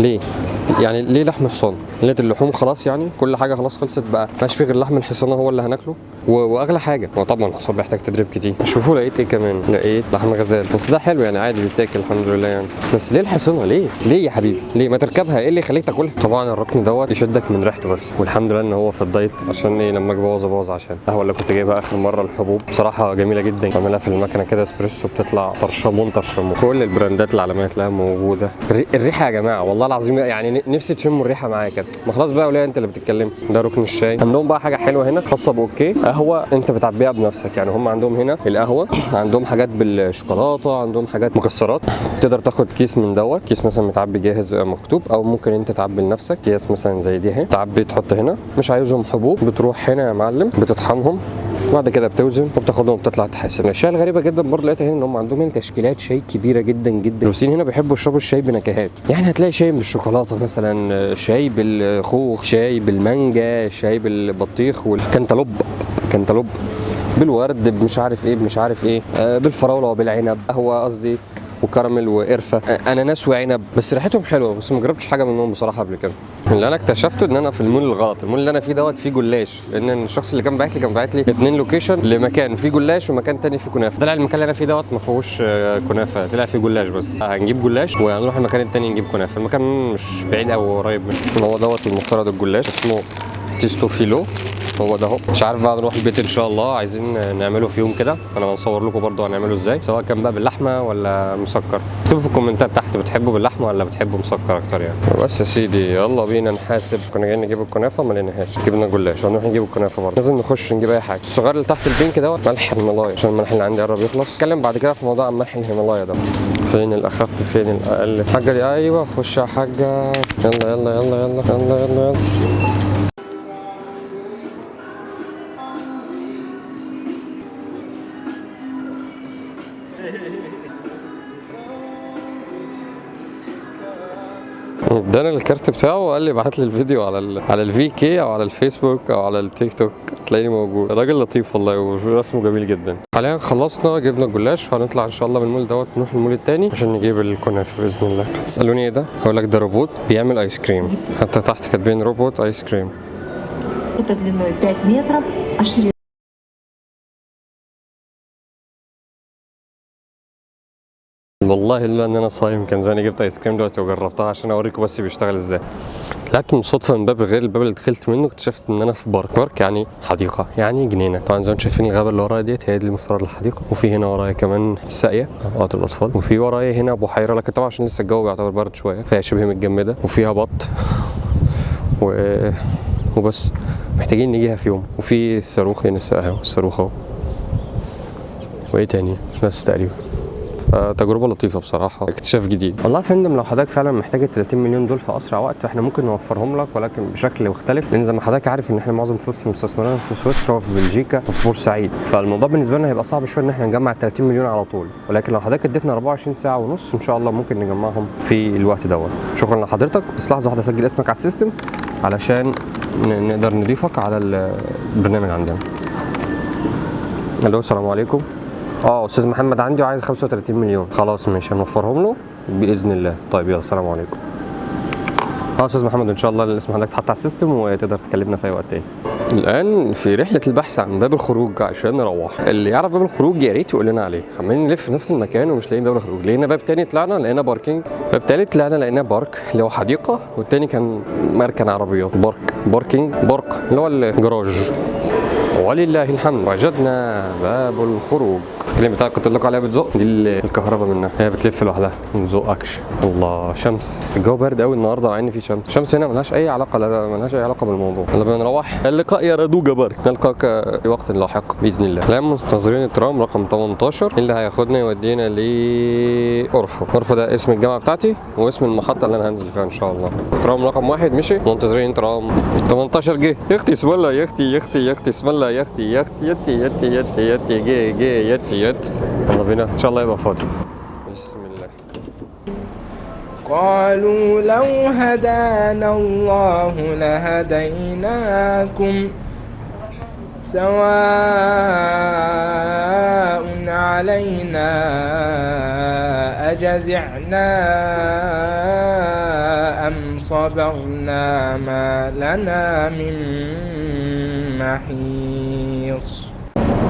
ليه؟ يعني ليه لحم حصان؟ لقيت اللحوم خلاص، يعني كل حاجه خلاص خلصت بقى، ماشي في غير لحم الحصانه هو اللي هناكله واغلى حاجه. وطبعا الحصان بيحتاج تدريب كتير. شوفوا لقيت ايه كمان، لقيت لحم غزال، بس ده حلو يعني عادي بيتاكل الحمد لله يعني. بس ليه الحصانه؟ ليه يا حبيبي؟ ليه ما تركبها؟ ايه اللي يخليك تاكلها؟ طبعا الركن دوت يشدك من ريحته بس، والحمد لله ان هو في الدايت، عشان ايه لما اجي ابوظ عشان القهوه اللي كنت جايبها اخر مره الحبوب بصراحه جميله جدا، بعملها في المكنه كده اسبريسو بتطلع طرشمون، كل البراندات العالميه تلاقيها موجوده. الريحه يا جماعه والله العظيم يعني نفسي تشموا الريحه معايا كده. ما خلاص بقى ولا انت اللي بتتكلم. ده ركن الشاي. عندهم بقى حاجه حلوه هنا خاصه باوكي، قهوه انت بتعبيها بنفسك. يعني هم عندهم هنا القهوه، عندهم حاجات بالشوكولاته، عندهم حاجات مكسرات. تقدر تاخد كيس من دوت، كيس مثلا متعبي جاهز مكتوب، او ممكن انت تعبي لنفسك كيس مثلا زي دي اهي، تعبي تحط هنا. مش عايزهم حبوب بتروح هنا يا معلم بتطحنهم، بعد كده بتوزن وبتاخدهم وبتطلع تحاسب. الاشياء الغريبه جدا برضه لقيتها هنا ان هم عندهم هنا تشكيلات شاي كبيره جدا جدا. الروسيين هنا بيحبوا يشربوا الشاي بنكهات، يعني هتلاقي شاي بالشوكولاته مثلا، شاي بالخوخ، شاي بالمانجا، شاي بالبطيخ والكنتالوب بالورد، مش عارف ايه بالفراوله وبالعنب، قهوه قصدي وكراميل وقرفه، اناناس وعنب. بس ريحتهم حلوه، بس ما جربتش حاجه منهم بصراحه قبل كده. اللي انا اكتشفته ان انا في المول الغلط. المول اللي انا فيه دوت فيه جلاش، لان الشخص اللي كان باعت لي 2 لوكيشن لمكان فيه جلاش ومكان تاني فيه كنافه. طلع المكان اللي انا فيه دوت ما فيهوش كنافه، طلع فيه جلاش بس. هنجيب جلاش وهنروح المكان التاني نجيب كنافه. المكان مش بعيد قوي، قريب منه. هو دوت المفترض الجلاش اسمه تيستو فيلو، هو ده اهو. مش عارف بقى نروح البيت ان شاء الله، عايزين نعمله في يوم كده. انا بنصور لكم برضو هنعمله ازاي، سواء كان بقى باللحمه ولا مسكر. اكتبوا في الكومنتات تحت بتحبوا باللحمه ولا بتحبوا مسكر اكتر يعني. بس يا سيدي يلا بينا نحاسب. كنا جايين نجيب الكنافه ما لقيناهاش، جبنا جلاش هنروح نجيب الكنافه برضه. لازم نخش نجيب اي حاجه. الصغير اللي تحت البنك دوت ملح الهيمالايا، عشان الملح اللي عندي قرب يخلص. اتكلم بعد كده في موضوع ملح الهيمالايا ده، فين الاخف فين الاقل. الحاجه دي ايوه خش يا حاجه، يلا يلا يلا يلا يلا يلا, يلا. ادانا الكارت بتاعه وقال لي ابعت لي الفيديو على الفي كي او على الفيسبوك او على التيك توك تلاقيني موجود. راجل لطيف والله ورسمه جميل جدا. حاليا خلصنا جبنا الجلاش وهنطلع ان شاء الله من المول دوت نروح المول التاني عشان نجيب الكنافه باذن الله. هتسالوني ايه ده؟ هقول لك ده روبوت بيعمل ايس كريم، حتى تحت كاتبين روبوت ايس كريم. длиной 5 метров, а шириной والله الا ان انا صايم كان زاني جبت ايس كريم دلوقتي وجربتها عشان اوريكم بس بيشتغل ازاي. طلعت بالصدفه من باب غير الباب اللي دخلت منه، اكتشفت ان انا في بارك يعني حديقه، يعني جنينه. طبعا زي ما انتم شايفين الغابه اللي ورايا ديت هي دي المفترض الحديقه، وفي هنا ورايا كمان ساقيه اوقات الاطفال، وفي ورايا هنا بحيره، لكن طبعا عشان لسه الجو بيعتبر برد شويه فهي شبه متجمده، وفيها بط وبس محتاجين نجيها في يوم. وفي صاروخ هنا اهو، الصاروخ اهو. وايه تاني بس تقريبا. تجربه لطيفه بصراحه، اكتشاف جديد. والله يا فندم لو حضرتك فعلا محتاج ال 30 مليون دول في اسرع وقت فاحنا ممكن نوفرهم لك، ولكن بشكل مختلف، لان زي ما حضرتك عارف ان احنا معظم فلوس مستثمرين في سويسرا وفي بلجيكا وفي بورسعيد، فالموضوع بالنسبه لنا هيبقى صعب شويه ان احنا نجمع ال 30 مليون على طول. ولكن لو حضرتك اديتنا 24 ساعه ونص ان شاء الله ممكن نجمعهم في الوقت دوت. شكرا لحضرتك. بس لحظه واحده اسجل اسمك على السيستم علشان نقدر نضيفك على البرنامج عندنا. الو السلام عليكم. استاذ محمد عندي وعايز 35 مليون. خلاص ماشي هنوفرهم له باذن الله. طيب يلا السلام عليكم. استاذ محمد ان شاء الله الاسم حضرتك اتحط على السيستم وتقدر تكلمنا في اي وقت تاني. الان في رحله البحث عن باب الخروج عشان نروح. اللي يعرف باب الخروج يا ريت يقول لنا عليه. عمالين نلف في نفس المكان ومش لاقيين باب الخروج. لقينا باب تاني طلعنا لقينا باركينج، باب تالت طلعنا لقينا بارك اللي هو حديقه، والتاني كان مركن عربيات. باركينج اللي هو الجراج. ولله الحمد وجدنا باب الخروج. الكلمه بتاعتي كنت لكم عليها بتزق دي الكهرباء منها، هي بتلف لوحدها ما بتزقكش. الله شمس، الجو برد قوي النهارده مع ان في شمس. الشمس هنا ملهاش اي علاقه، ملهاش اي علاقه بالموضوع. يلا بينا نروح. اللقاء يا ردوجه بارك، نلقاك في وقت لاحق باذن الله. الان منتظرين الترام رقم 18 اللي هياخدنا يودينا لاورفو. اورفو ده اسم الجامعه بتاعتي واسم المحطه اللي انا هنزل فيها ان شاء الله. ترام رقم 1 مشي، منتظرين ترام 18 جه. يا اختي اسم الله، يا اختي اسم الله، يا اختي جه يلا بينا ان شاء الله يبقى فاضي. بسم الله. قالوا لو هدانا الله لهديناكم سواء علينا أجزعنا أم صبرنا ما لنا من محيص.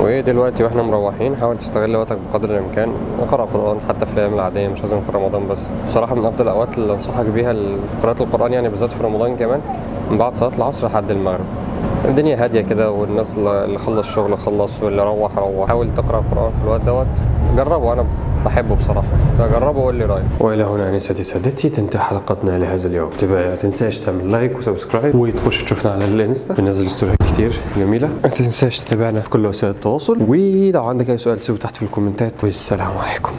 وايه دلوقتي واحنا مروحين حاول تستغل وقتك بقدر الامكان واقرا قران حتى في الايام العاديه، مش لازم في رمضان بس. بصراحه من افضل الاوقات اللي انصحك بيها قراءه القران، يعني بالذات في رمضان كمان، من بعد صلاه العصر لحد المغرب. الدنيا هاديه كده والناس اللي خلص شغل خلص واللي روح. حاول تقرا القران في الوقت دوت، جربه، انا بحبه بصراحه، فجربه وقول لي رايك. والى هنا انساتي سادتي تنتهي حلقتنا لهذا اليوم. ما تنساش تعمل لايك وسبسكرايب وتخش تشوفنا على الانستا، بننزل ستوريات كتير جميله. ما تنساش تتابعنا في كل وسائل التواصل، ولو عندك اي سؤال سيبه تحت في الكومنتات. والسلام عليكم.